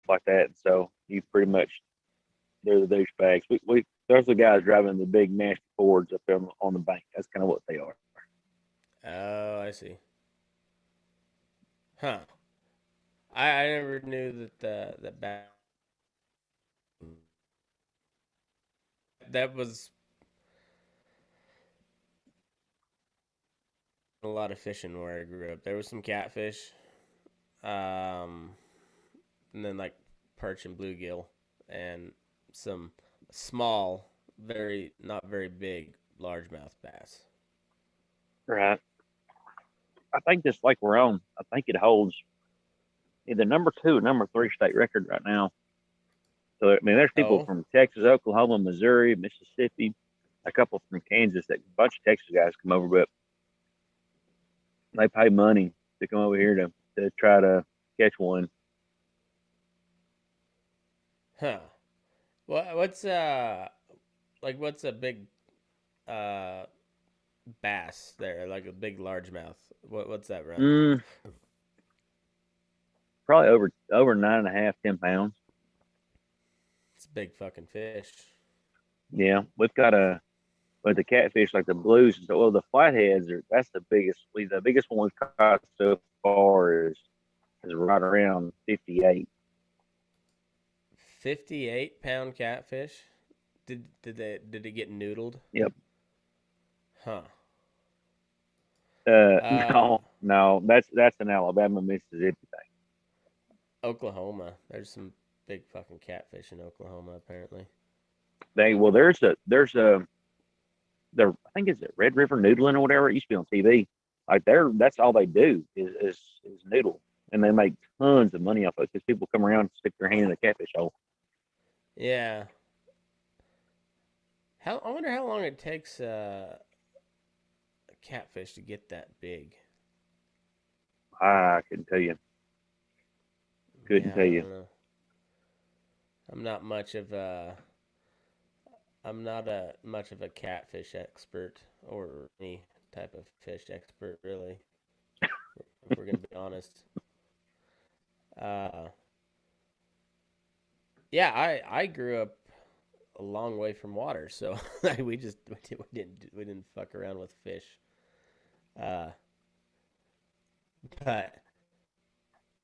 like that. And so you pretty much they're the douchebags. There's the guys driving the big nasty Fords up there on the bank. That's kind of what they are. Oh, I see. Huh. I never knew that that was a lot of fishing where I grew up. There was some catfish, um, and then like perch and bluegill, and some small, very not very big largemouth bass. Right. I think this lake we're on, I think it holds either number two or number three state record right now. So I mean, there's people Oh, from Texas, Oklahoma, Missouri, Mississippi, a couple from Kansas. That a bunch of Texas guys come over, but they pay money to come over here to try to catch one. huh. What's what's a big uh bass there, like a big largemouth? What's that run? Mm, probably over 9.5, 10 pounds. It's a big fucking fish. Yeah, we've got a but the catfish like the blues and so well the flatheads are that's the biggest. The biggest one we've caught so far is right around 58. 58-pound catfish. Did it get noodled? Yep. Huh. Uh, No, that's an Alabama, Mississippi thing. Oklahoma. There's some big fucking catfish in Oklahoma apparently. Well, there's a there I think it's a Red River noodling or whatever. It used to be on TV. Like that's all they do is noodle, and they make tons of money off it because people come around and stick their hand in the catfish hole. Yeah. How I wonder how long it takes a catfish to get that big. I couldn't tell you. Couldn't Yeah, tell I you. don't know. I'm not much of a I'm not a much of a catfish expert or any type of fish expert really. If we're gonna be honest. Uh, yeah, I grew up a long way from water, so we didn't fuck around with fish. Uh, but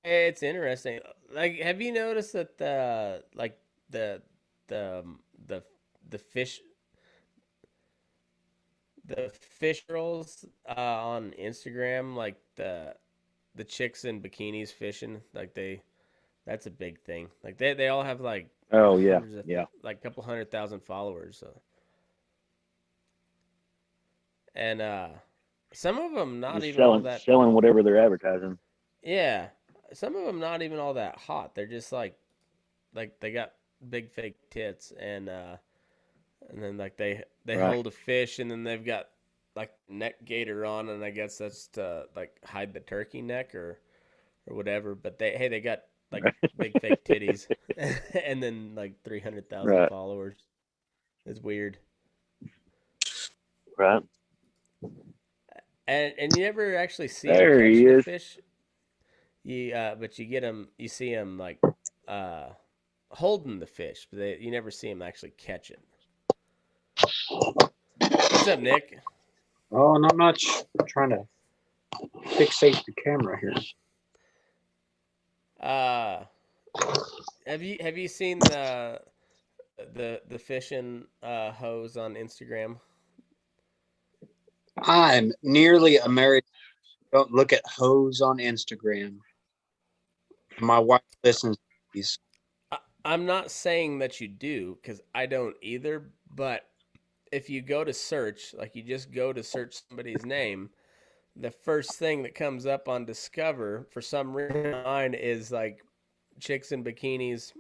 it's interesting. Like, have you noticed that the the um, the the fish rolls on Instagram, like the chicks in bikinis fishing, like that's a big thing. Like they all have like Oh yeah, hundreds of yeah. like a couple 100,000 followers. So. And some of them not Just even all selling that. selling whatever they're advertising. Yeah, some of them not even all that hot. They're just like they got big fake tits and then like they Right. hold a fish and then they've got like neck gaiter on and I guess that's to like hide the turkey neck or whatever. But they got like big fake titties and then like 300,000 Right. followers. It's weird. Right. And you never actually see them There catch he the is. fish. But you get them, you see them like uh, holding the fish, but you never see them actually catch it. What's up, Nick? Oh, not much. I'm trying to fixate the camera here. Uh, have you seen the fishing hose on Instagram? I'm nearly American. Don't look at hoes on Instagram. My wife listens to these. I'm not saying that you do because I don't either, but if you go to search, like you just go to search somebody's name, the first thing that comes up on Discover for some reason mine is like chicks in bikinis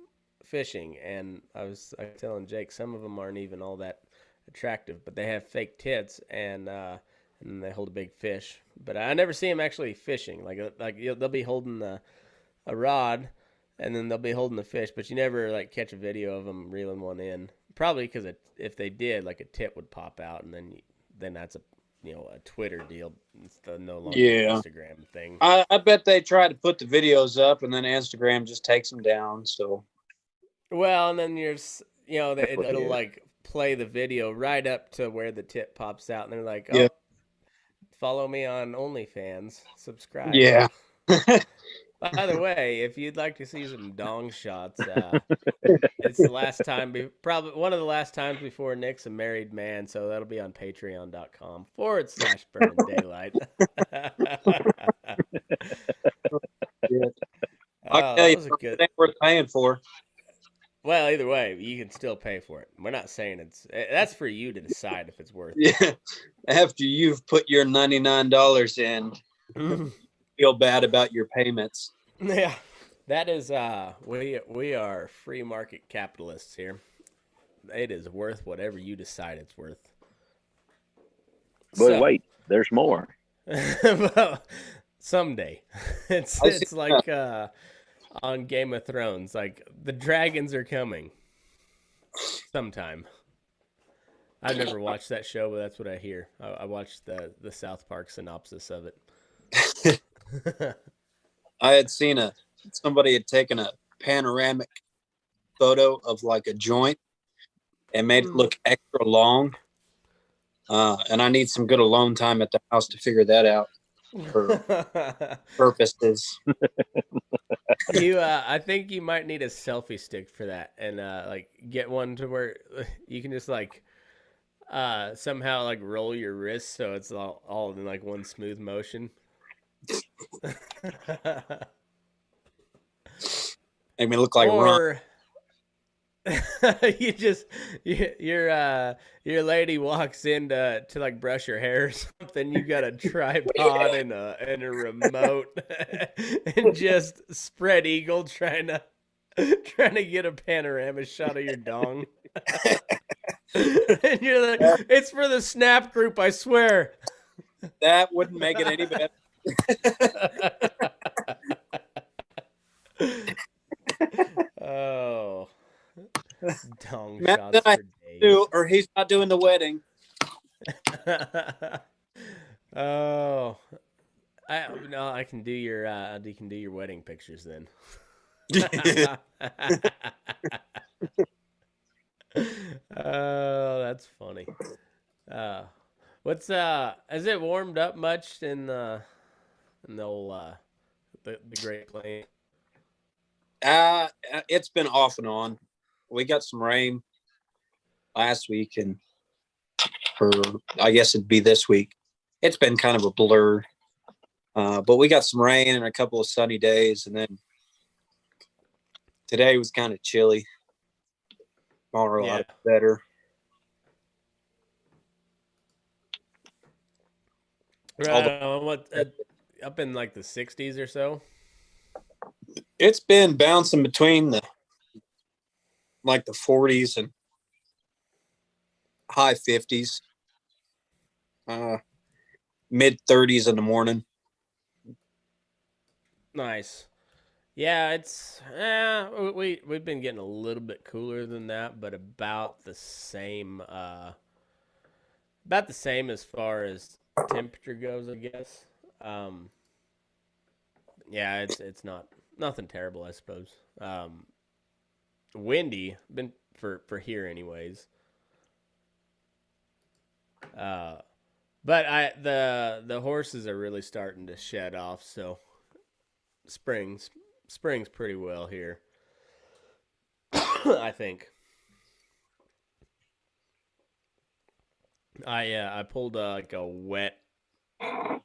fishing, and I was telling Jake some of them aren't even all that attractive, but they have fake tits and they hold a big fish. But I never see them actually fishing. They'll be holding a rod, and then they'll be holding the fish, but you never like catch a video of them reeling one in. Probably because if they did, like a tip would pop out, and then that's a a Twitter deal. It's no longer Yeah. an Instagram thing. I bet they try to put the videos up, and then Instagram just takes them down. So Well, and then it'll is. like play the video right up to where the tip pops out, and they're like, Yeah. "Oh, follow me on OnlyFans, subscribe." yeah. By the way, if you'd like to see some dong shots, it's the last time, probably one of the last times before Nick's a married man, so that'll be on patreon.com/Burnin Daylight. I'll tell That you, was a it good. ain't worth paying for. Well, either way, you can still pay for it. We're not saying that's for you to decide if it's worth it. Yeah. After you've put your $99 in, feel bad about your payments. Yeah, that is. We are free market capitalists here. It is worth whatever you decide it's worth. But wait, there's more. Well, someday, it's like on Game of Thrones. Like the dragons are coming sometime. I've never watched that show, but that's what I hear. I watched the South Park synopsis of it. I had seen somebody had taken a panoramic photo of like a joint and made it look extra long. And I need some good alone time at the house to figure that out for purposes. I think you might need a selfie stick for that, and like get one to where you can just like somehow like roll your wrist so it's all in like one smooth motion. Make me look like Ron. Your lady walks in to like brush her hair or something. You got a tripod and a remote and just spread eagle trying to get a panorama shot of your dong. And you're like, it's for the Snap group, I swear. That wouldn't make it any better. Oh, dong Matt, shots for days. or he's not doing the wedding. Oh, I can do your wedding pictures then. Oh, that's funny. What's has it warmed up much in the old the Great Plains? It's been off and on. We got some rain last week, and I guess it'd be this week. It's been kind of a blur, but we got some rain and a couple of sunny days, and then today was kind of chilly. Tomorrow a lot better. Right. What up in like the 60s or so? It's been bouncing between the 40s and high 50s, mid 30s in the morning. Nice. Yeah, it's we've been getting a little bit cooler than that, but about the same as far as temperature goes, I guess. Yeah, it's nothing terrible, I suppose. Windy, been for here anyways. But the horses are really starting to shed off, so spring's pretty well here. I think. I pulled like a wet,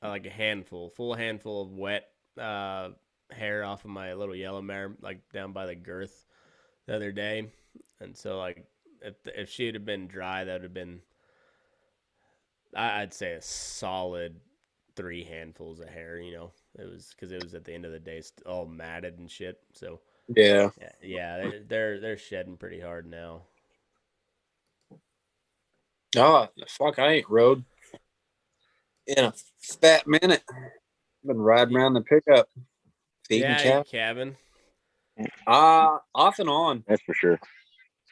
like a full handful of wet hair off of my little yellow mare, like down by the girth the other day, and so like if she'd have been dry, that would have been, I'd say, a solid 3 handfuls of hair. You know, it was because it was at the end of the day all matted and shit. So yeah, they're shedding pretty hard now. Oh, fuck, I ain't rode in a fat minute. I've been riding around the pickup, feeding cabin. Off and on. That's for sure.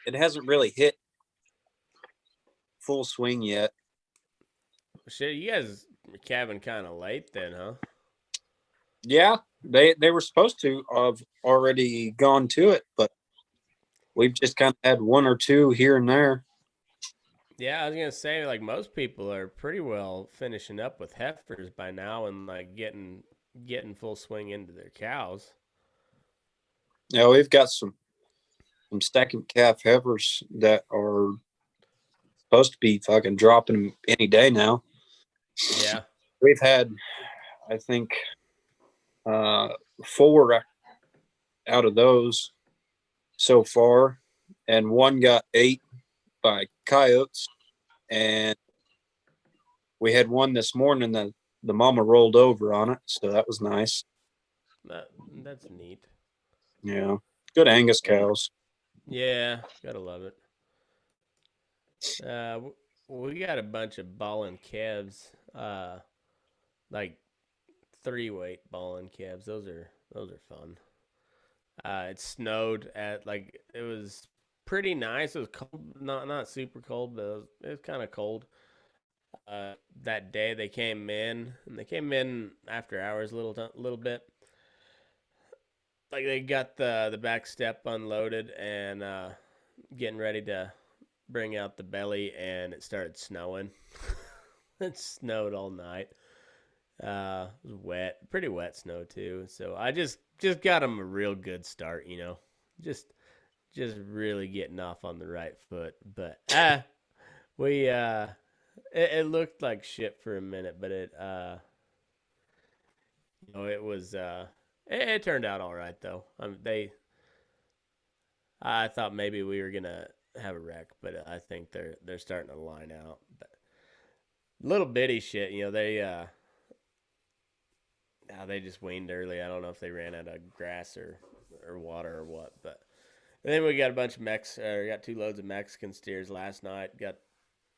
It hasn't really hit full swing yet. shit, you guys were calving kind of late then, huh? Yeah, they were supposed to have already gone to it, but we've just kind of had one or two here and there. Yeah, I was gonna say like most people are pretty well finishing up with heifers by now and like getting full swing into their cows. Yeah, we've got some second calf heifers that are supposed to be fucking dropping them any day now. Yeah. We've had, I think, 4 out of those so far, and one got ate by coyotes, and we had one this morning that the mama rolled over on it, so that was nice. That's neat. Yeah, good Angus cows. Yeah, gotta love it. We got a bunch of ballin' calves, like 3-weight ballin' calves. Those are fun. It snowed at like it was pretty nice. It was cold, not super cold, but it was kind of cold. That day they came in, and they came in after hours, little bit. Like they got the back step unloaded and getting ready to bring out the belly, and it started snowing. It snowed all night. It was wet, pretty wet snow too. So I just got them a real good start, just really getting off on the right foot. But we it looked like shit for a minute, but it was it turned out all right though. I thought maybe we were gonna have a wreck, but I think they're starting to line out. But little bitty shit, they just weaned early. I don't know if they ran out of grass or water or what, but and then we got a bunch of got 2 loads of Mexican steers last night.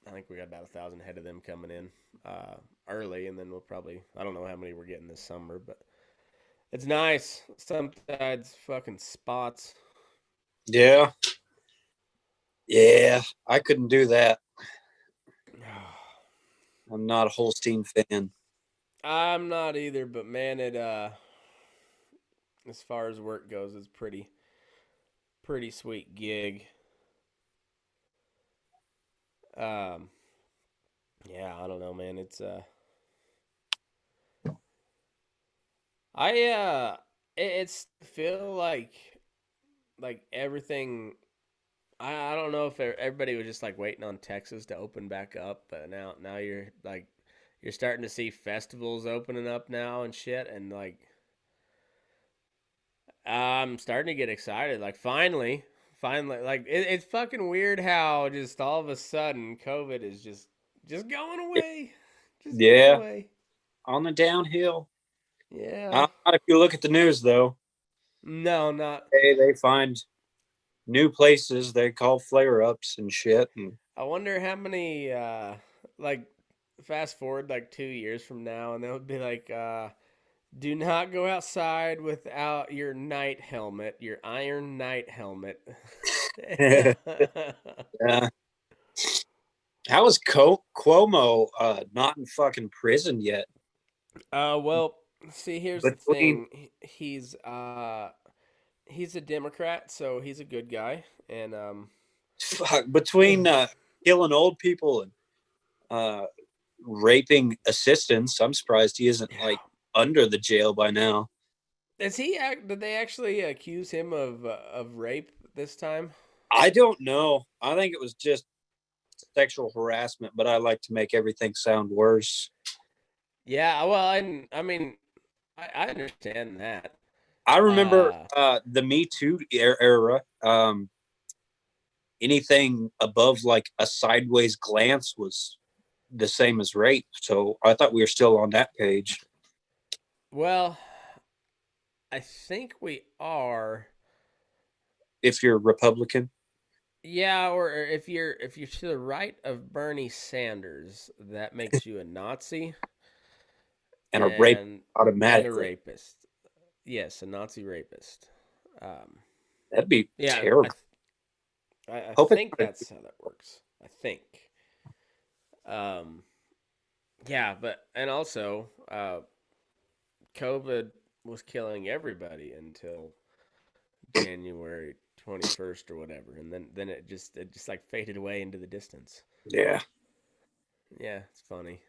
I think we got about 1,000 head of them coming in early, and then we'll probably, I don't know how many we're getting this summer, but it's nice. Sometimes fucking spots. Yeah, yeah, I couldn't do that. I'm not a Holstein fan. I'm not either, but man, it as far as work goes, it's pretty sweet gig. Um, yeah, I don't know, man. It's feel like everything. I don't know if everybody was just like waiting on Texas to open back up, but now you're starting to see festivals opening up now and shit, and like I'm starting to get excited. Like finally, like it's fucking weird how just all of a sudden COVID is just going away, just going Yeah, away. on the downhill. Yeah. Not if you look at the news, though. No, not. They find new places they call flare ups and shit. And I wonder how many like fast forward like 2 years from now, and they'll be like, do not go outside without your night helmet, your iron night helmet. yeah. How is Cuomo not in fucking prison yet? Well, see, here's the Between thing. He's a Democrat, so he's a good guy, and between killing old people and raping assistants, I'm surprised he isn't like under the jail by now. Did they actually accuse him of rape this time? I don't know. I think it was just sexual harassment, but I like to make everything sound worse. Yeah, well, I mean, I understand that. I remember Uh, the Me Too era. Anything above like a sideways glance was the same as rape. So I thought we were still on that page. well, I think we are. If you're Republican. Yeah, or if you're to the right of Bernie Sanders, that makes you a Nazi And a rape and a automatically. rapist. Yes, a Nazi rapist. Um, That'd be yeah, terrible. I Hope think it's that's how that works. I think. Um, Yeah, and also, COVID was killing everybody until January 21st or whatever, and then it just like faded away into the distance. Yeah. Yeah, it's funny.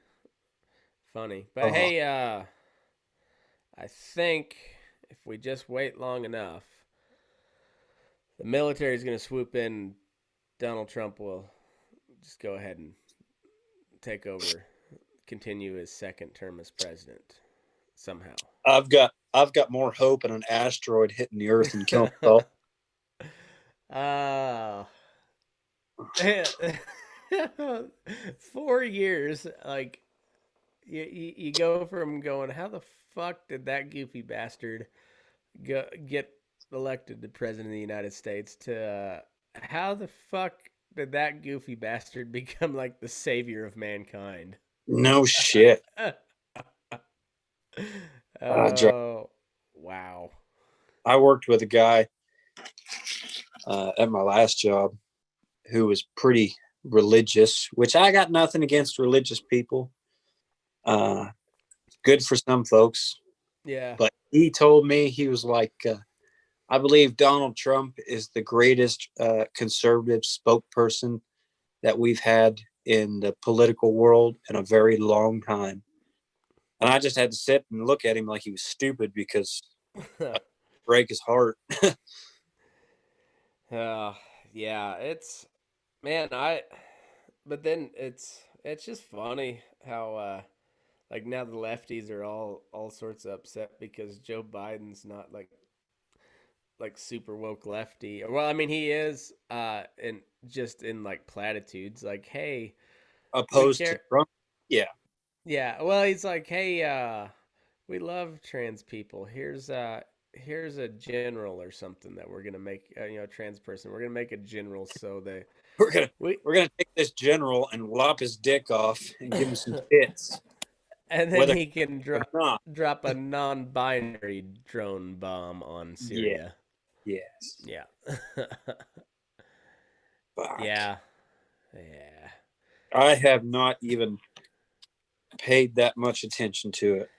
But Oh, hey, I think if we just wait long enough, the military is going to swoop in. Donald Trump will just go ahead and take over, continue his second term as president somehow. I've got more hope in an asteroid hitting the Earth and killing us all. uh 4 years, like you go from going, how the fuck did that goofy bastard get elected to president of the United States, to how the fuck did that goofy bastard become like the savior of mankind? No shit. Oh, wow. I worked with a guy at my last job who was pretty religious, which I got nothing against religious people. Uh, good for some folks, Yeah. but he told me, he was like, I believe Donald Trump is the greatest conservative spokesperson that we've had in the political world in a very long time. And I just had to sit and look at him like he was stupid because I break his heart. uh, yeah, it's man, I but then it's just funny how like now the lefties are all sorts of upset because Joe Biden's not like super woke lefty. Well, I mean he is in just in like platitudes like, hey, we Opposed to care. Trump. Yeah. Yeah, well, he's like, hey, we love trans people. Here's a general or something that we're gonna make, trans person. We're gonna make a general so they We're gonna we we're gonna take this general and lop his dick off and give him some tits, and then whether he can or not. drop a non-binary drone bomb on Yeah. Syria. Yes. Yeah. Fuck. Yeah. Yeah. I have not even paid that much attention to it.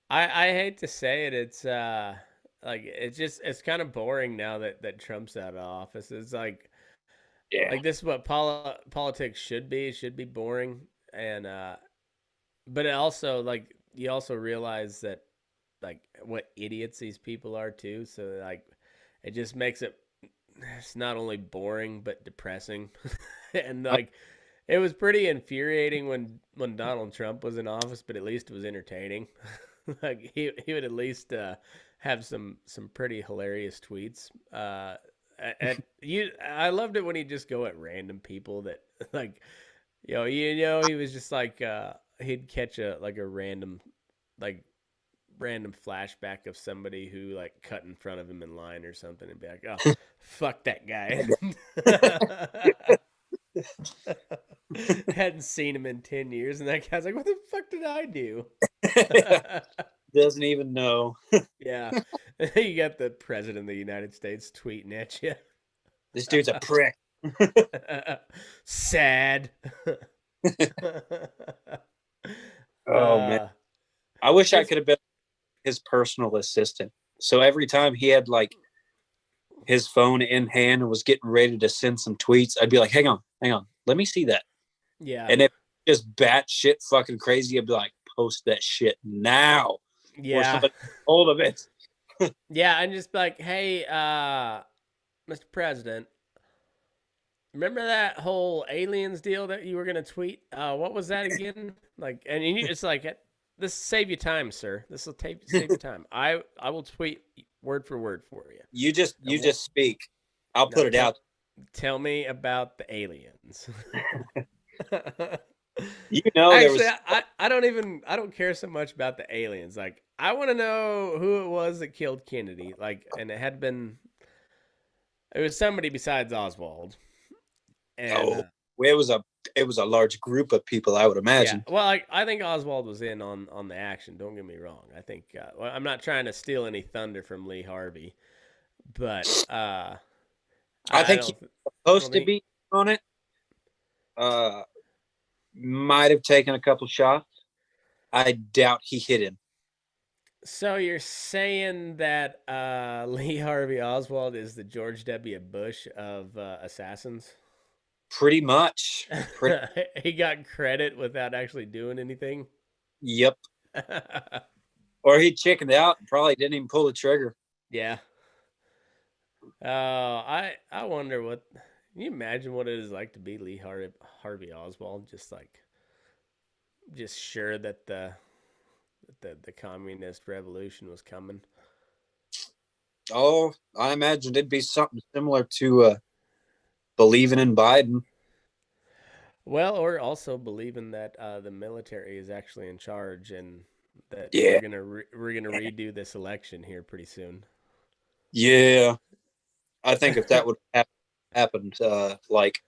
I hate to say it, it's like it's kind of boring now that Trump's out of office. It's Yeah. like this is what politics should be. It should be boring, and but it also, like, you also realize that, like, what idiots these people are too. So like it just makes it's not only boring but depressing. And I, like it was pretty infuriating when Donald Trump was in office, but at least it was entertaining. Like he would at least have some pretty hilarious tweets. I loved it when he'd just go at random people that like, he was just like, he'd catch a like random flashback of somebody who like cut in front of him in line or something, and be like, oh, fuck that guy. Hadn't seen him in 10 years, and that guy's like, what the fuck did I do? doesn't even know. Yeah. You got the president of the United States tweeting at you. This dude's a prick. Sad. Oh man. uh, I wish I it's could have been his personal assistant. So every time he had like his phone in hand and was getting ready to send some tweets, I'd be like, hang on, let me see that. Yeah. And if just batshit fucking crazy, I'd be like, post that shit now, or Yeah. somebody hold of it. Yeah, and just be like, hey, Mr. President, remember that whole aliens deal that you were gonna tweet? What was that again? Like, and it's like, this save you time, sir. This will save you time. I will tweet word for word for you. You And just speak. I'll now put it out. tell me about the aliens. There Actually, was I don't care so much about the aliens. Like, I want to know who it was that killed Kennedy. Like, and it was somebody besides Oswald. And oh, it was a large group of people, I would yeah, imagine. well, I think Oswald was in on the action. Don't get me wrong. I think, well, I'm not trying to steal any thunder from Lee Harvey, but I I think he's don't I don't supposed to think. be on it. Uh, might have taken a couple shots. I doubt he hit him. So you're saying that Lee Harvey Oswald is the George W. Bush of assassins? Pretty much. He got credit without actually doing anything. Yep. Or he chickened out and probably didn't even pull the trigger. Yeah. I wonder what. Can you imagine what it is like to be Lee Harvey Oswald? Just sure that the communist revolution was coming. Oh, I imagine it'd be something similar to believing in Biden. Well, or also believing that the military is actually in charge and that Yeah. we're gonna redo this election here pretty soon. Yeah. I think if that would have happened, like,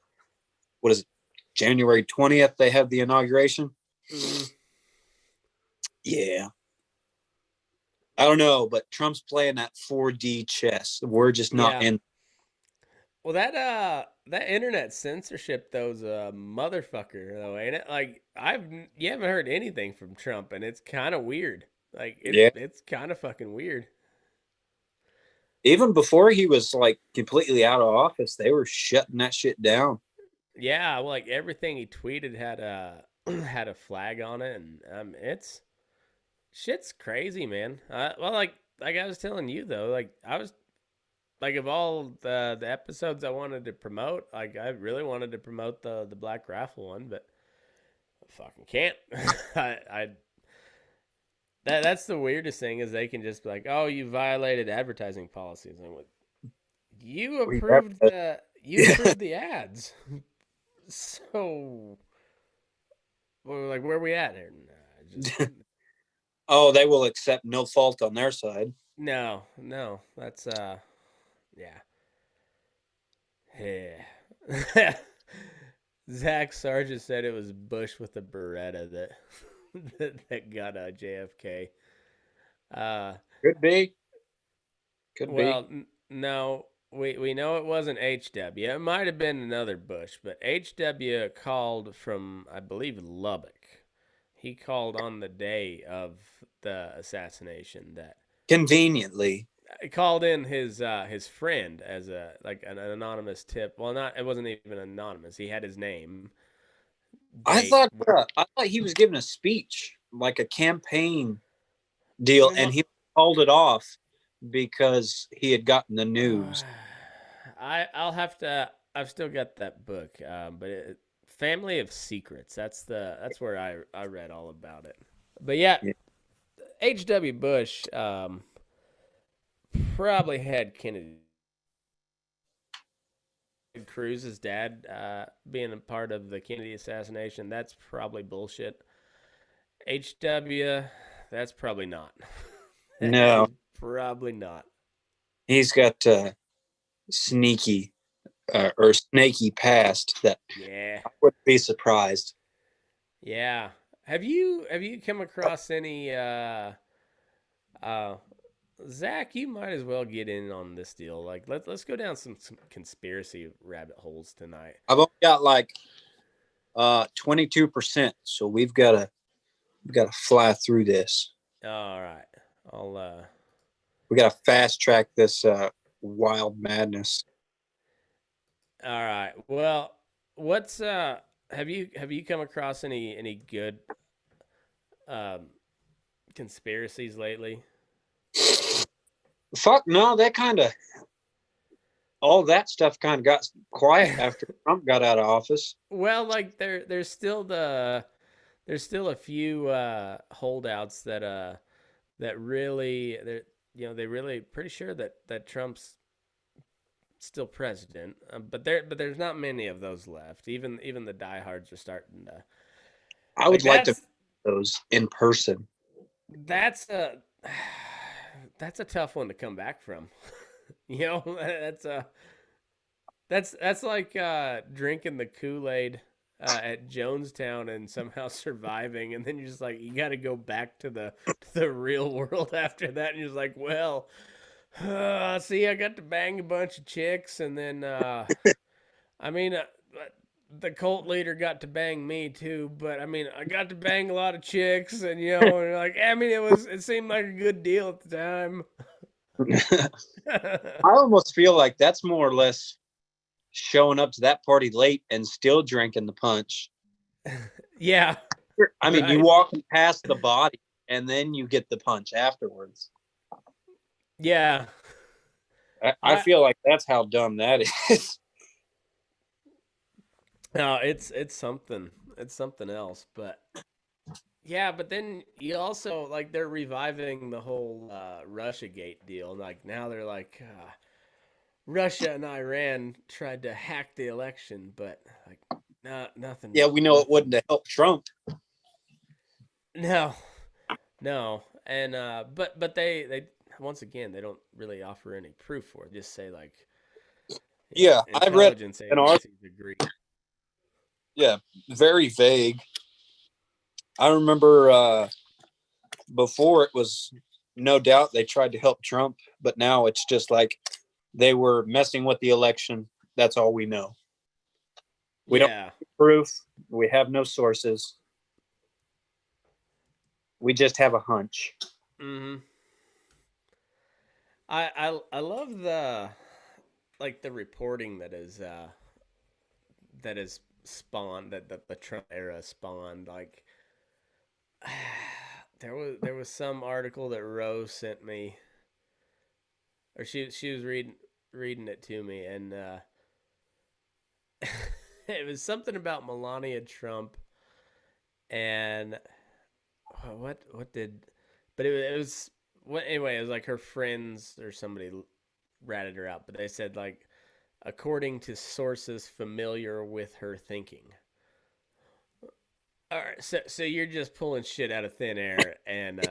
what is it, January 20th, they have the inauguration? Mm. Yeah. I don't know, but Trump's playing that 4D chess. We're just not in. Well, that internet censorship though's a motherfucker though, ain't it? Like you haven't heard anything from Trump, and it's kind of weird. Like it's kind of fucking weird. Even before he was like completely out of office, they were shutting that shit down. Yeah, well, like everything he tweeted had a had a flag on it, and it's shit's crazy, man. Well, like I was telling you though, like I was like of all the episodes I wanted to promote, like I really wanted to promote the Black Raffle one, but I fucking can't. I that's the weirdest thing is they can just be like, oh, you violated advertising policies. I'm like, you approved the ads, so like where are we at here? Just, oh, they will accept no fault on their side. no, that's yeah. Yeah. Zach Sargent said it was Bush with a Beretta that got JFK. Could be. Well, no, we know it wasn't HW. It might have been another Bush, but HW called from, I believe, Lubbock. He called on the day of the assassination. That conveniently. Called in his friend as an anonymous tip. Well, it wasn't even anonymous. He had his name. I thought he was giving a speech, like a campaign deal, and he called it off because he had gotten the news. I'll have to. I've still got that book, but Family of Secrets. That's where I read all about it. But yeah. H.W. Bush probably had Kennedy. Cruz's dad being a part of the Kennedy assassination. That's probably bullshit. H.W. That's probably not. No, probably not. He's got sneaky or snaky past that. Yeah, I wouldn't be surprised. Yeah. Have you come across any Zach, you might as well get in on this deal. Like let's go down some conspiracy rabbit holes tonight. I've only got like 22%, so we've got to fly through this. All right. We got to fast track this wild madness. All right. Well, what's have you come across any good conspiracies lately? Fuck no, that kind of all that stuff kind of got quiet after Trump got out of office. Well, like there's still a few holdouts that really they really pretty sure that Trump's still president, but there's not many of those left. Even the diehards are starting to. I would like to those in person. That's a tough one to come back from. That's like drinking the Kool-Aid at Jonestown and somehow surviving, and then you're just like, you got to go back to the real world after that, and you're just like, well, see, I got to bang a bunch of chicks, and then I mean, the cult leader got to bang me too, but I mean, I got to bang a lot of chicks, and and like, I mean, it seemed like a good deal at the time. I almost feel like that's more or less showing up to that party late and still drinking the punch. Yeah. I mean, you walk past the body and then you get the punch afterwards. Yeah. I feel like that's how dumb that is. No, it's something. It's something else, but yeah, but then you also like they're reviving the whole Russiagate deal. Like now they're like Russia and Iran tried to hack the election, but like nothing. Yeah, we know it wouldn't have helped Trump. No. And but they once again they don't really offer any proof for it. Just say like yeah, I read an article. Agree. Yeah, very vague. I remember before it was no doubt they tried to help Trump, but now it's just like they were messing with the election. That's all we know. We don't have proof. We have no sources. We just have a hunch. Mm-hmm. I love the the reporting that is spawned that the Trump era spawned. Like there was some article that Rose sent me, or she was reading it to me, and it was something about Melania Trump, and what did, but it was what anyway. It was like her friends or somebody ratted her out, but they said like according to sources familiar with her thinking. All right, so you're just pulling shit out of thin air and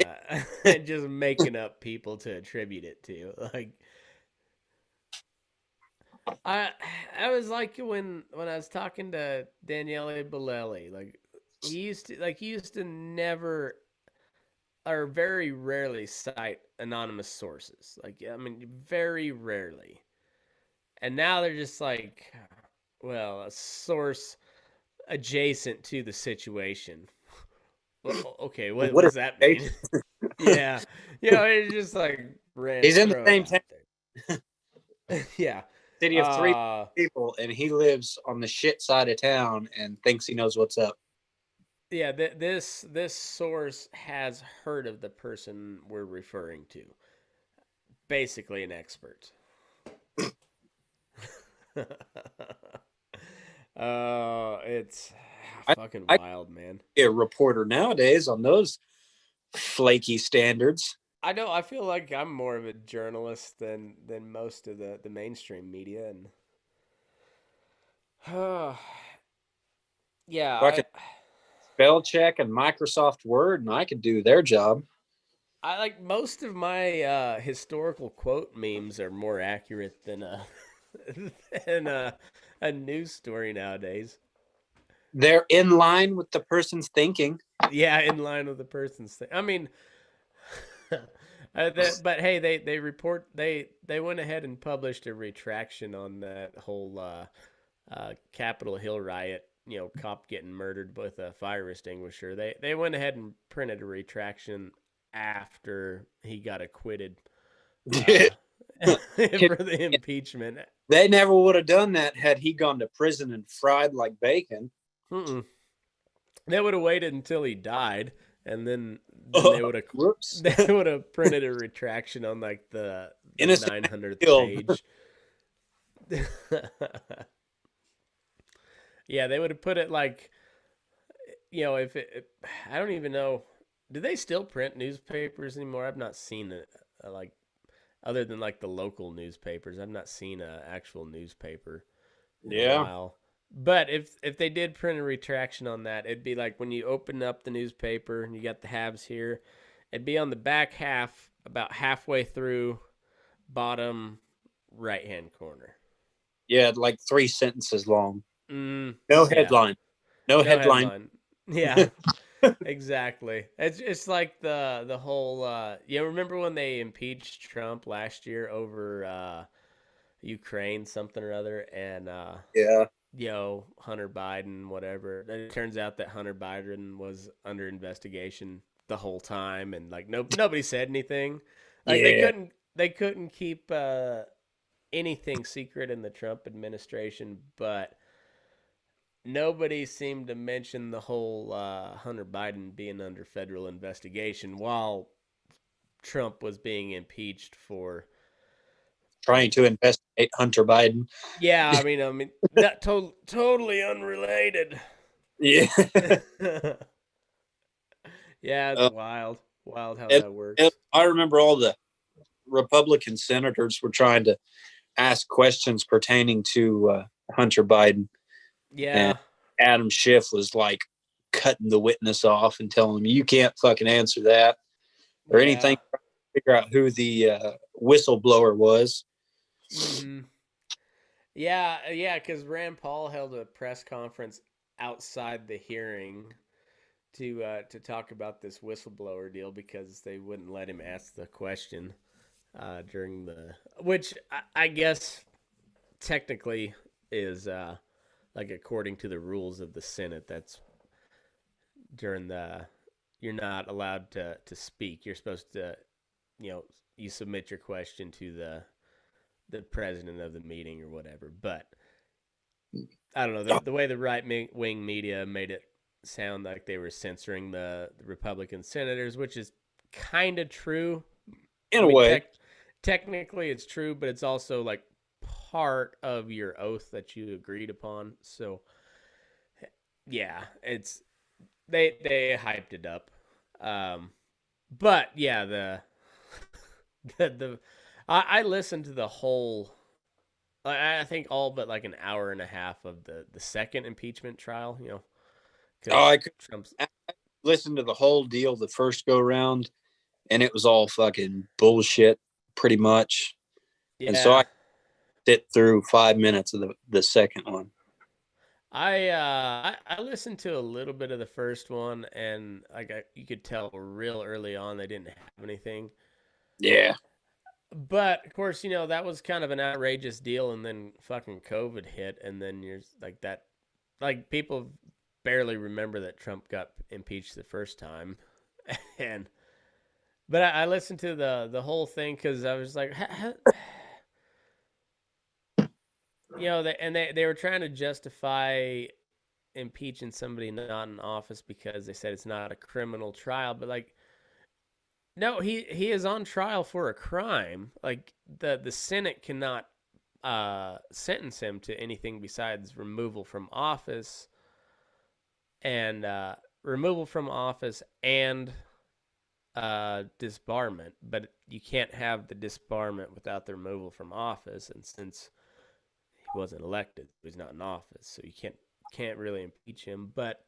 and just making up people to attribute it to. Like I was like when I was talking to Daniele Bolelli, like he used to never or very rarely cite anonymous sources. Like I mean, very rarely. And now they're just like, well, a source adjacent to the situation. Well, okay, what does that mean? Yeah, it's just like he's in the same town. Yeah, city of 3 people, and he lives on the shit side of town and thinks he knows what's up. Yeah, this source has heard of the person we're referring to. Basically, an expert. It's fucking wild, man. A reporter nowadays on those flaky standards. I know. I feel like I'm more of a journalist than most of the mainstream media, and yeah, I could spell check and Microsoft Word, and I could do their job. I like most of my historical quote memes are more accurate than a news story nowadays. They're in line with the person's thinking. Yeah, in line with the person's thing. I mean, but hey, they report they went ahead and published a retraction on that whole Capitol Hill riot. Cop getting murdered with a fire extinguisher. They went ahead and printed a retraction after he got acquitted for the impeachment. They never would have done that had he gone to prison and fried like bacon. They would have waited until he died, and then they would have printed a retraction on like the 900th page. Yeah, they would have put it like, if I don't even know. Do they still print newspapers anymore? I've not seen it, like, other than like the local newspapers. I've not seen an actual newspaper in a while. But if they did print a retraction on that, it'd be like when you open up the newspaper and you got the halves here, it'd be on the back half, about halfway through, bottom right-hand corner. Yeah, like 3 sentences long. No headline. No headline. Yeah, exactly. It's like the whole. Remember when they impeached Trump last year over Ukraine, something or other, and Hunter Biden, whatever. It turns out that Hunter Biden was under investigation the whole time, and like nobody said anything. Like Yeah. they couldn't keep anything secret in the Trump administration, but nobody seemed to mention the whole Hunter Biden being under federal investigation while Trump was being impeached for. Trying to investigate Hunter Biden. Yeah, I mean, not totally unrelated. Yeah. Yeah, it's Uh, wild how and, that and works. I remember all the Republican senators were trying to ask questions pertaining to Hunter Biden, and Yeah, Adam Schiff was like cutting the witness off and telling him, "You can't fucking answer that or yeah. anything." Figure out who the whistleblower was. Mm-hmm. Yeah, because Rand Paul held a press conference outside the hearing to talk about this whistleblower deal because they wouldn't let him ask the question during the, which I guess technically is like according to the rules of the Senate. That's during the, you're not allowed to speak. You're supposed to, you submit your question to the president of the meeting or whatever. But I don't know, the way the right wing media made it sound like they were censoring the Republican senators, which is kind of true. In I a mean, way, technically it's true, but it's also like part of your oath that you agreed upon. So yeah, it's they hyped it up. Um, but yeah, the I listened to the whole. I think all but like an hour and a half of the second impeachment trial. Because I could Trump's. listen to the whole deal the first go round, and it was all fucking bullshit, pretty much. And so Yeah, I sit through 5 minutes of the second one. I listened to a little bit of the first one, and like you could tell real early on they didn't have anything. Yeah. But of course, that was kind of an outrageous deal, and then fucking COVID hit, and then you're like that, like people barely remember that Trump got impeached the first time, and but I listened to the whole thing because I was like, they were trying to justify impeaching somebody not in office because they said it's not a criminal trial, but like no, he is on trial for a crime. Like the Senate cannot sentence him to anything besides removal from office and disbarment, but you can't have the disbarment without the removal from office. And since he wasn't elected, he's not in office, so you can't really impeach him. But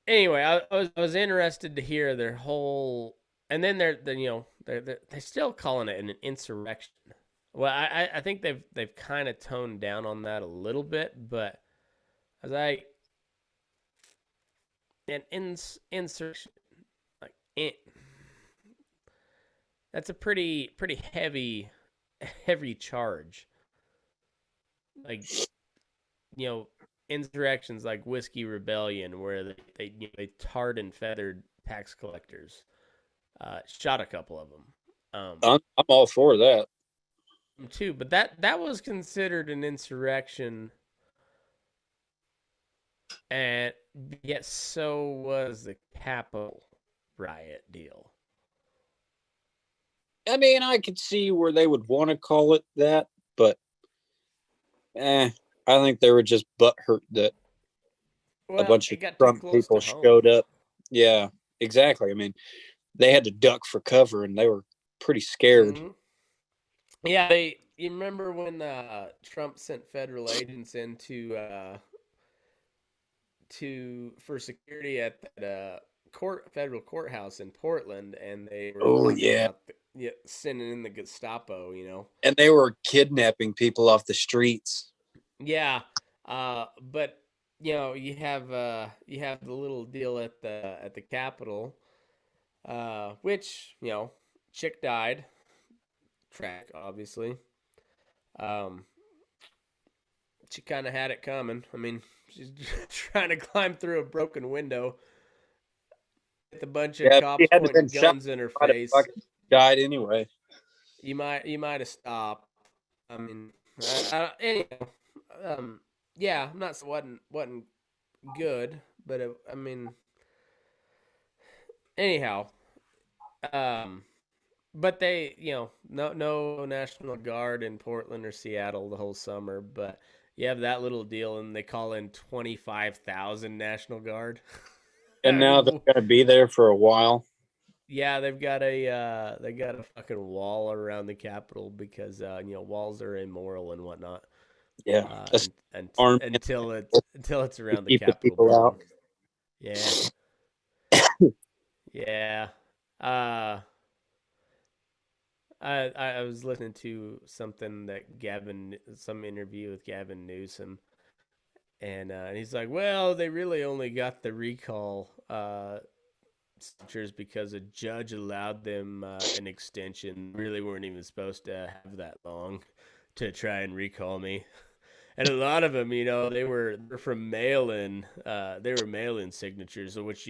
anyway, I was interested to hear their whole, and then they're still calling it an insurrection. Well, I think they've kind of toned down on that a little bit, but as an insurrection, like that's a pretty heavy charge. Like you know, insurrections like Whiskey Rebellion, where they tarred and feathered tax collectors, shot a couple of them. I'm all for that. Too, but that was considered an insurrection, and yet so was the Capitol riot deal. I mean, I could see where they would want to call it that, but I think they were just butthurt that a Well, bunch it of got too Trump close people to home. showed up. Yeah, exactly. I mean, they had to duck for cover, and they were pretty scared. Mm-hmm. Yeah, you remember when Trump sent federal agents in for security at that federal courthouse in Portland, and they were Oh talking yeah, about sending in the Gestapo. and they were kidnapping people off the streets. Yeah, but you have the little deal at the Capitol, which chick died, track obviously. Um, she kind of had it coming. I mean, she's trying to climb through a broken window with a bunch of Yeah, if cops she hadn't been pointing shot, guns in her I'd have face. fucking died anyway. You might have stopped. I mean, anyhow, yeah, I'm not wasn't good, but I mean, anyhow, um, but they, no National Guard in Portland or Seattle the whole summer, but you have that little deal, and they call in 25,000 National Guard. And now they're going to be there for a while. Yeah, they've got a fucking wall around the Capitol because walls are immoral and whatnot. Yeah, Until it's around the keep the Capitol people building. out. Yeah, yeah. Uh, I was listening to something that some interview with Gavin Newsom, and he's like, well, they really only got the recall signatures because a judge allowed them an extension. Really weren't even supposed to have that long to try and recall me. And a lot of them, they're from mail-in. They were mail-in signatures, which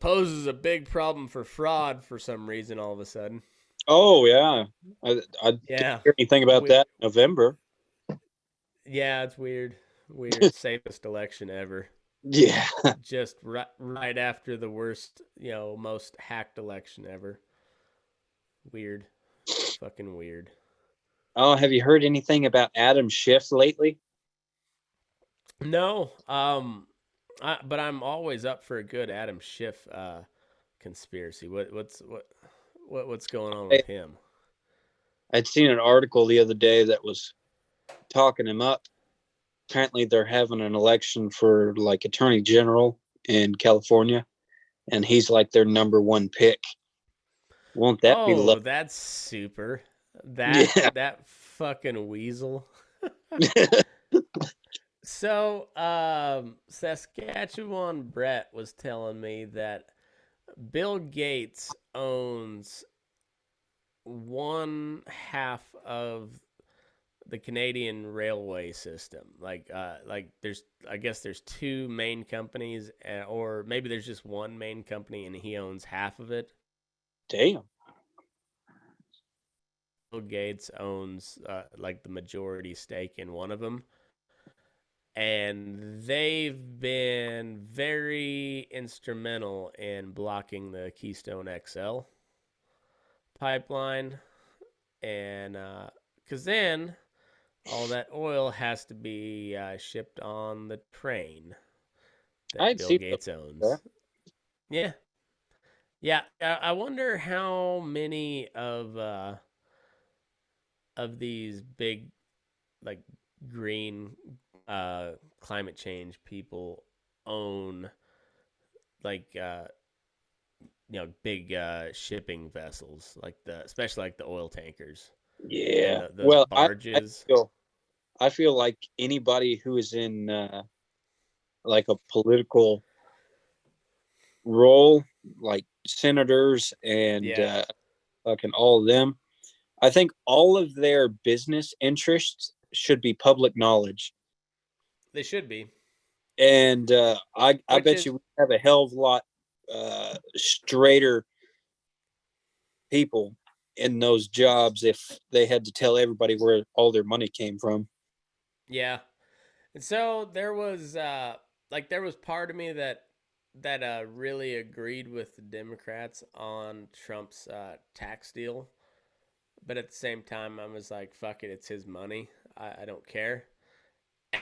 poses a big problem for fraud for some reason. All of a sudden. Oh yeah, I didn't hear anything about that in November. Yeah, it's weird. Weird. Safest election ever. Yeah. Just right after the worst, most hacked election ever. Weird. Fucking weird. Oh, have you heard anything about Adam Schiff lately? No. But I'm always up for a good Adam Schiff conspiracy. What's going on with him? I'd seen an article the other day that was talking him up. Apparently they're having an election for like attorney general in California, and he's like their number one pick. Won't that be lovely? That's super. That fucking weasel. So, Saskatchewan Brett was telling me that Bill Gates owns 1/2 of the Canadian railway system. Like I guess there's two main companies, or maybe there's just one main company, and he owns half of it. Damn. Bill Gates owns like the majority stake in one of them. And they've been very instrumental in blocking the Keystone XL pipeline. And because then all that oil has to be shipped on the train that Bill Gates owns. Yeah. Yeah. I wonder how many of these big, like, green climate change people own like big shipping vessels, like especially like the oil tankers. Yeah. The barges. I feel like anybody who is in like a political role, like senators and fucking all of them, I think all of their business interests should be public knowledge. They should be. And I bet you we have a hell of a lot straighter people in those jobs if they had to tell everybody where all their money came from. Yeah. And so there was part of me that really agreed with the Democrats on Trump's tax deal. But at the same time, I was like, fuck it, it's his money. I don't care.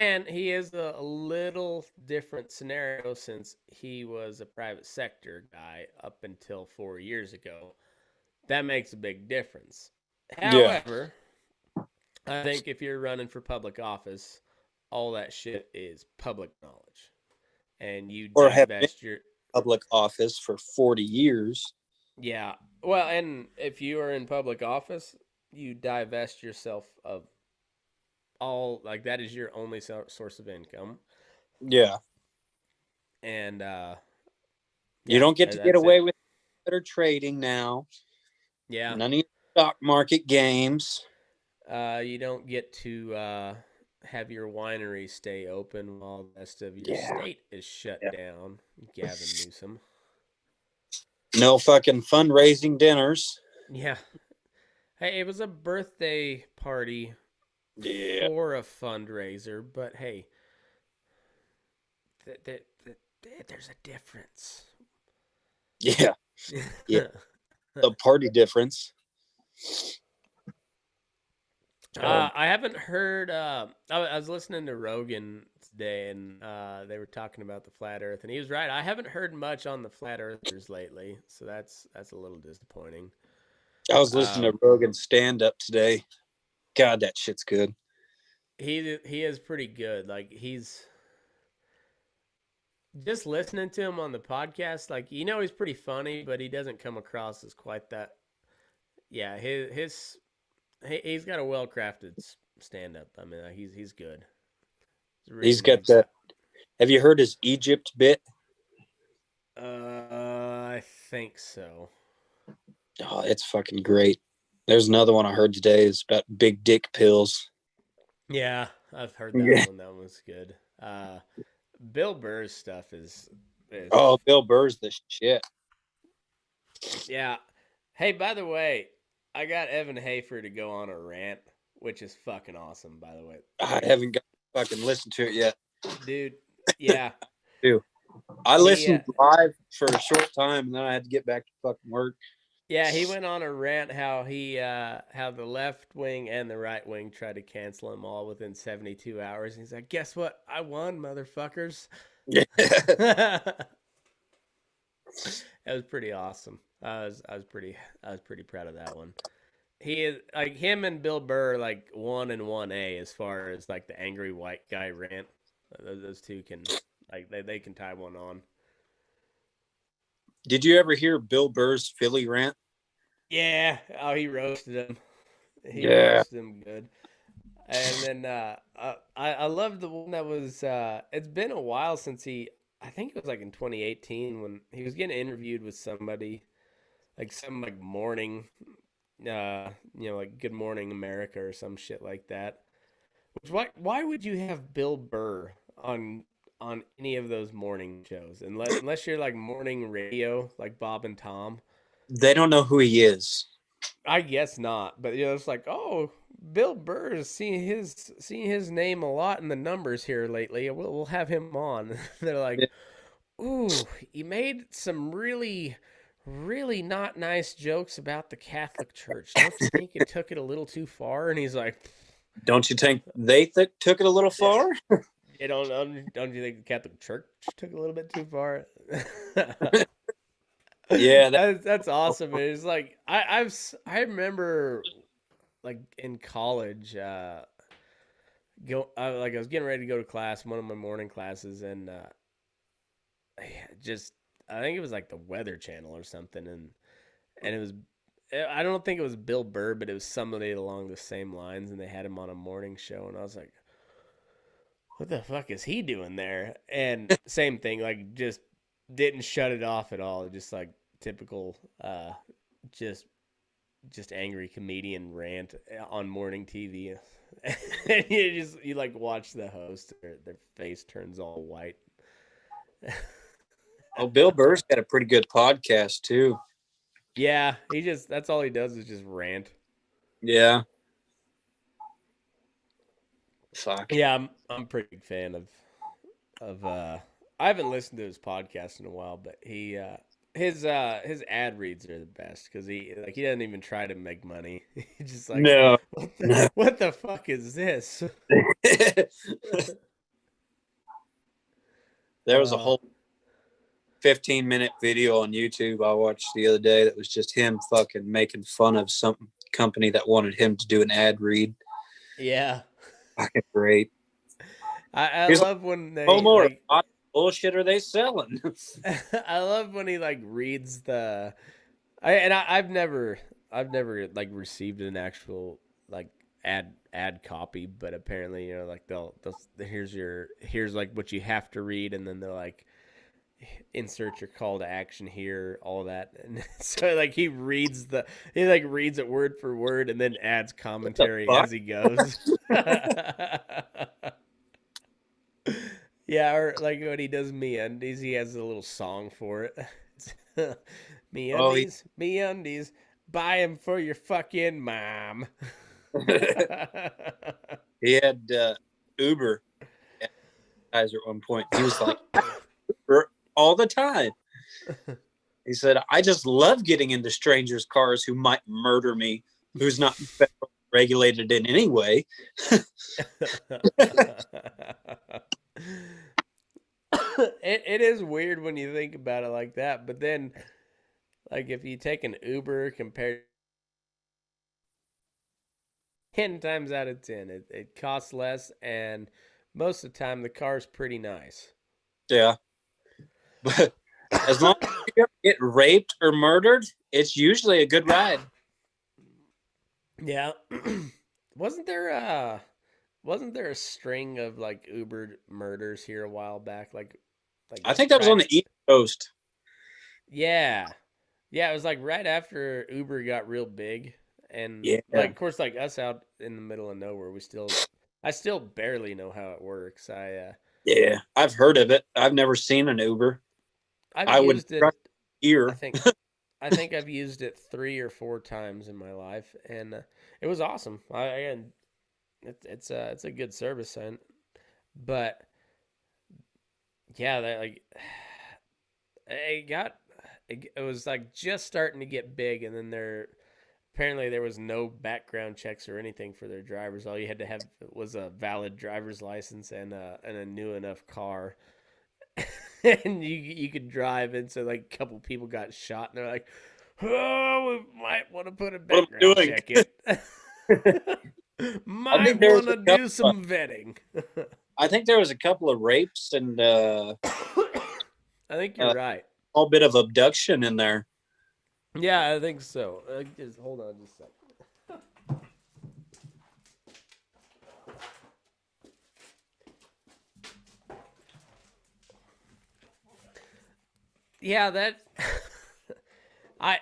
And he is a little different scenario since he was a private sector guy up until 4 years ago. That makes a big difference. However, I think if you're running for public office, all that shit is public knowledge. And you divest your public office for 40 years. Yeah. Well, and if you are in public office, you divest yourself of all, like, that is your only source of income. Yeah. And you don't get to get away with better trading now. Yeah. None of your stock market games. You don't get to have your winery stay open while the rest of your Yeah. state is shut down, Gavin Newsom. No fucking fundraising dinners. Yeah. Hey, it was a birthday party Yeah. for a fundraiser, but hey, there's a difference. Yeah. Yeah. The party difference. I haven't heard. I was listening to Rogan today, and they were talking about the flat Earth, and he was right. I haven't heard much on the flat Earthers lately, so that's a little disappointing. I was listening to Rogan's stand up today. God, that shit's good. He is pretty good. Like he's just listening to him on the podcast. Like he's pretty funny, but he doesn't come across as quite that. Yeah, he's got a well crafted stand up. I mean, he's good. Really He's got that. Have you heard his Egypt bit? I think so. Oh, it's fucking great. There's another one I heard today is about big dick pills. Yeah, I've heard that one. That one's good. Bill Burr's stuff is Oh, Bill Burr's the shit. Yeah. Hey, by the way, I got Evan Hafer to go on a rant, which is fucking awesome, by the way. I haven't got to fucking listen to it yet. Dude, yeah. Dude, I listened live for a short time, and then I had to get back to fucking work. Yeah, he went on a rant how the left wing and the right wing tried to cancel him all within 72 hours. And he's like, guess what? I won, motherfuckers. Yeah. That was pretty awesome. I was pretty proud of that one. He is like him and Bill Burr like 1 and 1A as far as like the angry white guy rant. Those two can like they can tie one on. Did you ever hear Bill Burr's Philly rant? Yeah. Oh, he roasted him. He Yeah. roasted him good. And then I love the one that was. It's been a while since I think it was like in 2018 when he was getting interviewed with somebody, like some like morning, like Good Morning America or some shit like that. Why would you have Bill Burr on any of those morning shows unless you're like morning radio like Bob and Tom? They don't know who he is. I guess not, but it's like, oh, Bill Burr is seeing his name a lot in the numbers here lately. We'll have him on. They're like, ooh, he made some really, really not nice jokes about the Catholic Church. Don't you think it took it a little too far? And he's like, don't you think they took it a little far? Don't you think the Catholic Church took it a little bit too far? Yeah, that's awesome. It's like I remember like in college, I was getting ready to go to class, one of my morning classes, and I think it was like the Weather Channel or something, and it was. I don't think it was Bill Burr, but it was somebody along the same lines, and they had him on a morning show, and I was like, what the fuck is he doing there? And same thing, like just didn't shut it off at all. Just like typical, just angry comedian rant on morning TV. And you like watch the host, their face turns all white. Oh, Bill Burr's got a pretty good podcast too. Yeah, that's all he does is just rant. Yeah. Fuck. Yeah, I'm a pretty big fan of I haven't listened to his podcast in a while, but his ad reads are the best because he doesn't even try to make money. He's just like, no, what the fuck is this? There was a whole 15-minute video on YouTube I watched the other day that was just him fucking making fun of some company that wanted him to do an ad read. Yeah. Fucking great. I love when they what bullshit are they selling? I love when he like reads I've never like received an actual like ad copy, but apparently like they'll here's like what you have to read, and then they're like insert your call to action here, all that. And so like he reads it word for word and then adds commentary as he goes. Yeah, or like when he does me undies, he has a little song for it. Me Oh, undies, me undies, buy 'em for your fucking mom. he had Uber advertiser at one point. He was like, Uber all the time. He said, I just love getting into strangers' cars who might murder me, who's not federally regulated in any way. It is weird when you think about it like that, but then like if you take an Uber compared 10 times out of 10, it costs less and most of the time the car's pretty nice. Yeah. But as long as you don't get raped or murdered, it's usually a good ride. Yeah. wasn't there wasn't there a string of like Uber murders here a while back like I think that was right on the East Coast. yeah. Yeah, it was like right after Uber got real big, and Yeah. like of course like us out in the middle of nowhere, I still barely know how it works. Yeah. I've heard of it. I've never seen an Uber. I've I would used it. try I here. think I think I've used it 3 or 4 times in my life, and it was awesome. Again, it's a good service, but yeah, that like it got it was like just starting to get big, and then apparently there was no background checks or anything for their drivers. All you had to have was a valid driver's license and a new enough car, and you could drive. And so like a couple people got shot, and they're like, "Oh, we might want to put a What am I background doing? check in. I Might think there was want a to couple. do some vetting." I think there was a couple of rapes and I think you're a right. small bit of abduction in there. Yeah, I think so. Just hold on just a second. Yeah, that I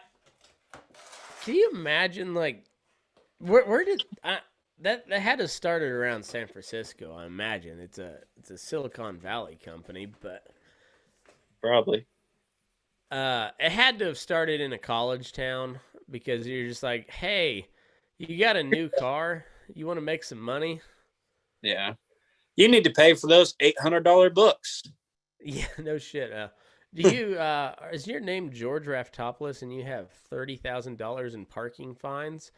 can you imagine like where did that had to start it around San Francisco? I imagine it's a Silicon Valley company, but Probably. it had to have started in a college town because you're just like, hey, you got a new car, you want to make some money? Yeah. You need to pay for those $800 books. Yeah, no shit. Do you is your name George Raftopoulos and you have $30,000 in parking fines?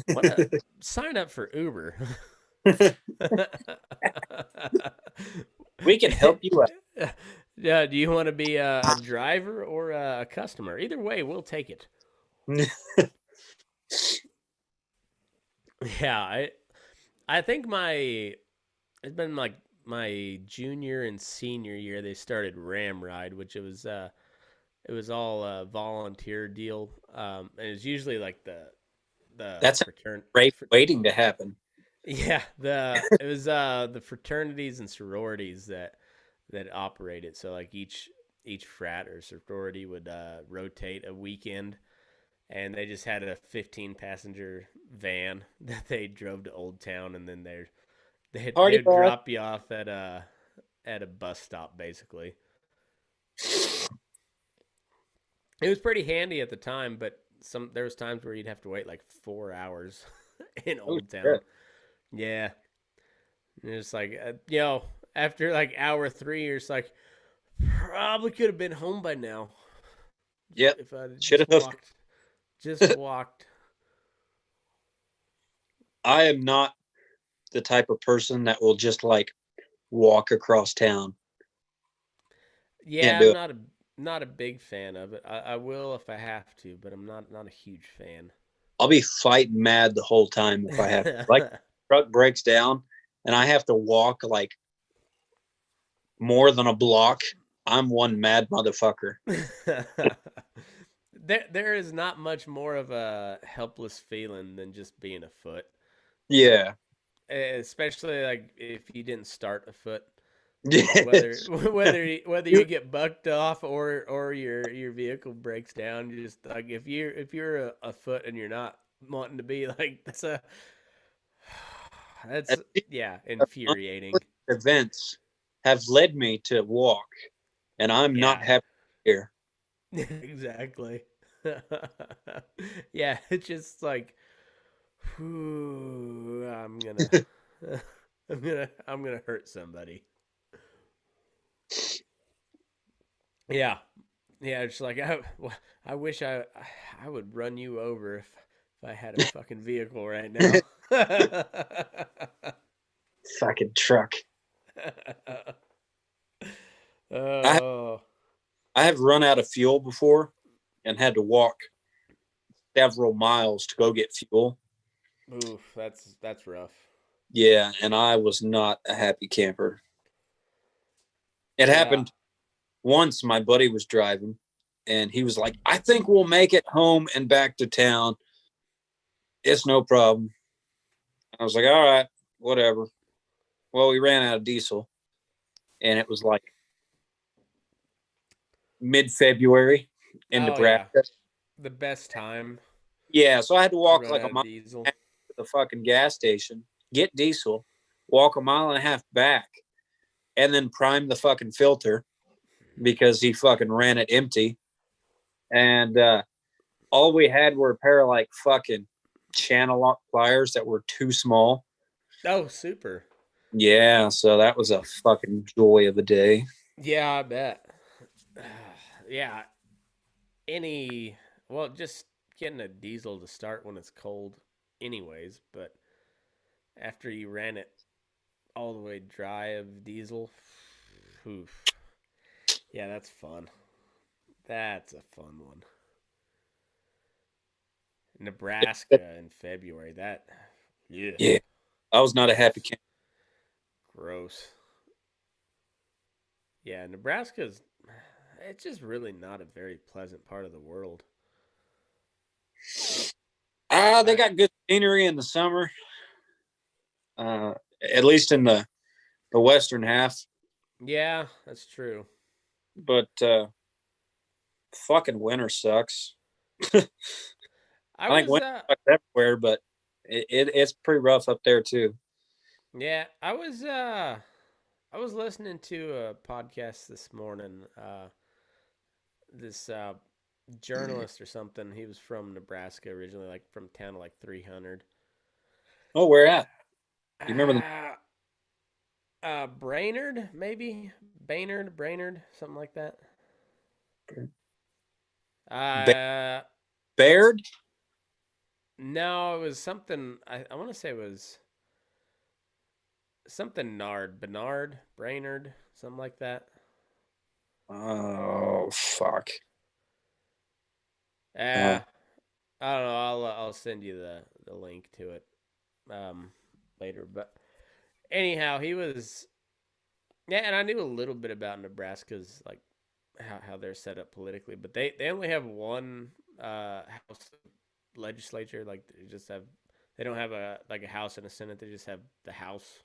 What a sign up for Uber. We can help you out. Yeah, do you want to be a driver or a customer? Either way, we'll take it. Yeah, I think it's been like my junior and senior year they started Ram Ride, which it was all a volunteer deal, and it's usually like the That's a fraternity. great waiting to happen. Yeah, it was the fraternities and sororities that operate it. So like each frat or sorority would rotate a weekend, and they just had a 15 passenger van that they drove to Old Town, and then Party they'd bus. drop you off at a bus stop basically. It was pretty handy at the time, but there was times where you'd have to wait like 4 hours in Oh, Old Town. shit. Yeah, and it's like after like hour 3, you're just like probably could have been home by now Yep. if I Should just have. walked. Just walked. I am not the type of person that will just like walk across town. Can't Yeah, do I'm it. not a big fan of it. I will if I have to, but I'm not a huge fan. I'll be fighting mad the whole time if I have to. Like truck breaks down and I have to walk like more than a block. I'm one mad motherfucker. There is not much more of a helpless feeling than just being afoot. Like Yeah. especially like if you didn't start afoot. Whether Yes. whether you get bucked off or your vehicle breaks down, you just like if you're a foot and you're not wanting to be like that's At least yeah the infuriating. events have led me to walk, and I'm not happy here. Exactly. Yeah, it's just like, whew, I'm gonna hurt somebody. Yeah, yeah. It's like I wish I would run you over if I had a fucking vehicle right now. Fucking truck. I have, Oh, I have run out of fuel before and had to walk several miles to go get fuel. oof, that's rough. Yeah, and I was not a happy camper. It Yeah. happened once. My buddy was driving, and he was like, "I think we'll make it home and back to town. It's no problem." I was like, "All right, whatever." Well, we ran out of diesel, and it was like mid-February in Oh yeah, Nebraska. the best time Yeah, so I had to to walk run like a out of mile diesel. to the fucking gas station, get diesel, walk a mile and a half back, and then prime the fucking filter because he fucking ran it empty. And all we had were a pair of like fucking channel lock pliers that were too small. Oh, super. Yeah, so that was a fucking joy of a day. Yeah, I bet. Yeah, any well, just getting a diesel to start when it's cold, anyways. But after you ran it all the way dry of diesel, oof. Yeah, that's fun. That's a fun one. Nebraska in February. That, yeah, Yeah, I was not a happy camper. gross. Yeah, Nebraska's. It's just really not a very pleasant part of the world. They I got good scenery in the summer, uh, at least in the western half. Yeah, that's true. But fucking winter sucks. I I think was winter sucks everywhere, but it's pretty rough up there too. yeah, I was listening to a podcast this morning. This journalist or something. He was from Nebraska originally, like from town of like 300. Oh, where at? You remember the Uh, Brainerd, maybe Brainerd, something like that. Uh, Baird? no, it was something. I want to say it was something Bernard, Brainerd, something like that. Oh fuck. Uh, I don't know. I'll send you the link to it later. But anyhow, he was yeah, and I knew a little bit about Nebraska's like how they're set up politically, but they only have one house legislature. Like they don't have a house and a senate. They just have the house.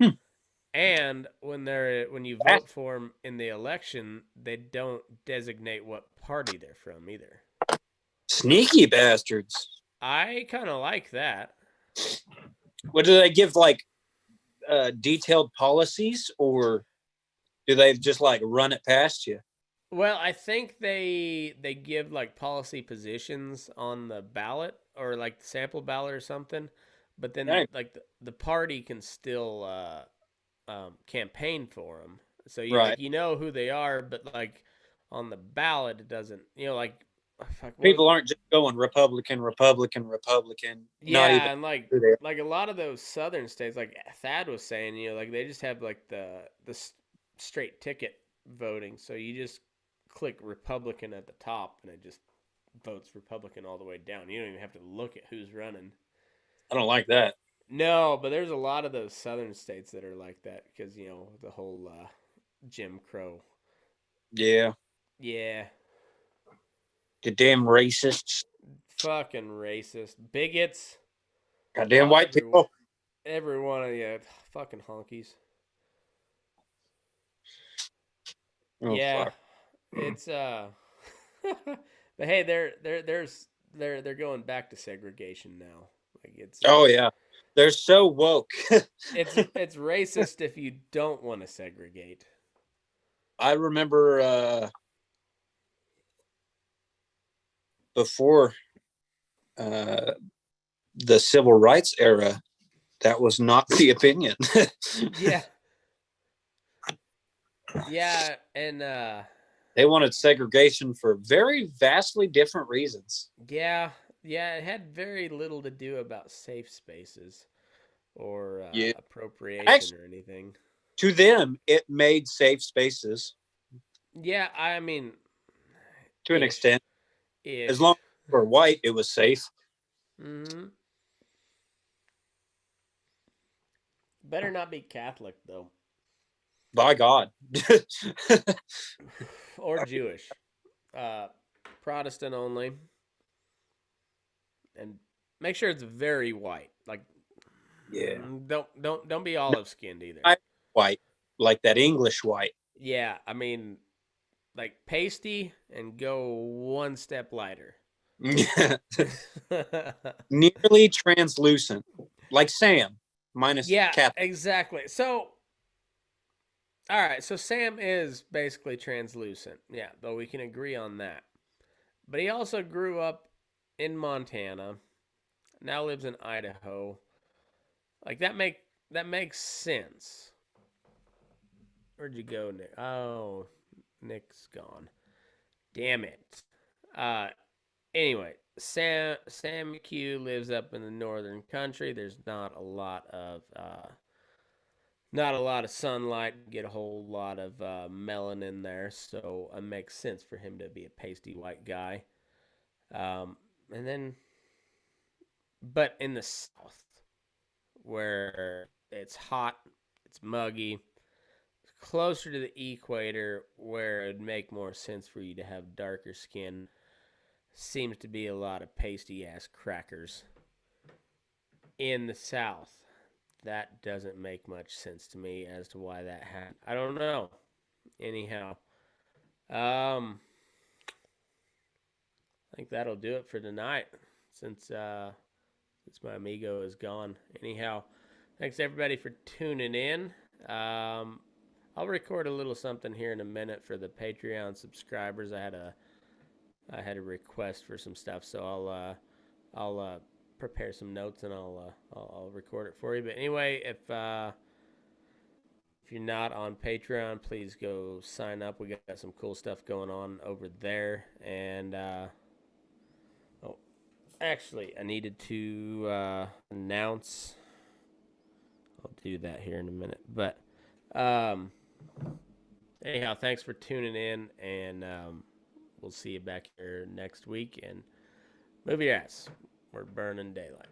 Hmm. And when you vote for them in the election, they don't designate what party they're from either. Sneaky bastards. I kind of like that. What do they give like detailed policies, or do they just like run it past you? Well, I think they give like policy positions on the ballot or like the sample ballot or something, but then Yeah, like the party can still campaign for them. So right. you know who they are, but like on the ballot it doesn't. Like fuck, People aren't just going Republican, Republican, Republican. Not even yeah, and who they are. like a lot of those southern states, like Thad was saying, like they just have like the straight ticket voting. So you just click Republican at the top, and it just votes Republican all the way down. You don't even have to look at who's running. I don't like that. No, but there's a lot of those southern states that are like that because the whole Jim Crow. Yeah. Yeah, The damn racists. fucking racist bigots. Goddamn white people. Every one of you, fucking honkies. Oh Yeah, fuck. it's but hey, they're going back to segregation now. Like it's Oh yeah. They're so woke. It's racist if you don't want to segregate. I remember before the civil rights era, that was not the opinion. Yeah. Yeah, and they wanted segregation for very vastly different reasons. yeah, it had very little to do about safe spaces or Yeah. appropriation Actually, or anything. to them, it made safe spaces Yeah, I mean, to an extent. As long ish. as you were white, it was safe. Mm-hmm. Better not be Catholic though, By God. or Jewish. Uh, Protestant only, and make sure it's very white. Like, Yeah. don't be olive skinned either. White, like that English white. Yeah, I mean, like pasty and go one step lighter. Nearly translucent, like Sam, minus Yeah, cap. exactly. So, all right, so Sam is basically translucent. Yeah, though we can agree on that. But he also grew up in Montana. Now lives in Idaho. Like that makes sense. Where'd you go, Nick? Oh, Nick's gone. Damn it. Uh anyway, Sam Q lives up in the northern country. There's not a lot of sunlight, get a whole lot of melanin there, so it makes sense for him to be a pasty white guy. And then, but in the south, where it's hot, it's muggy, closer to the equator, where it'd make more sense for you to have darker skin, seems to be a lot of pasty ass crackers. In the south, that doesn't make much sense to me as to why that happened. I don't know. Anyhow, I think that'll do it for tonight since my amigo is gone. Anyhow, thanks everybody for tuning in. I'll record a little something here in a minute for the Patreon subscribers. I had a request for some stuff, so I'll prepare some notes and I'll record it for you. But anyway, if you're not on Patreon, please go sign up. We got some cool stuff going on over there. And actually, I needed to announce. I'll do that here in a minute. But anyhow, thanks for tuning in, and we'll see you back here next week. And move your ass. We're burning daylight.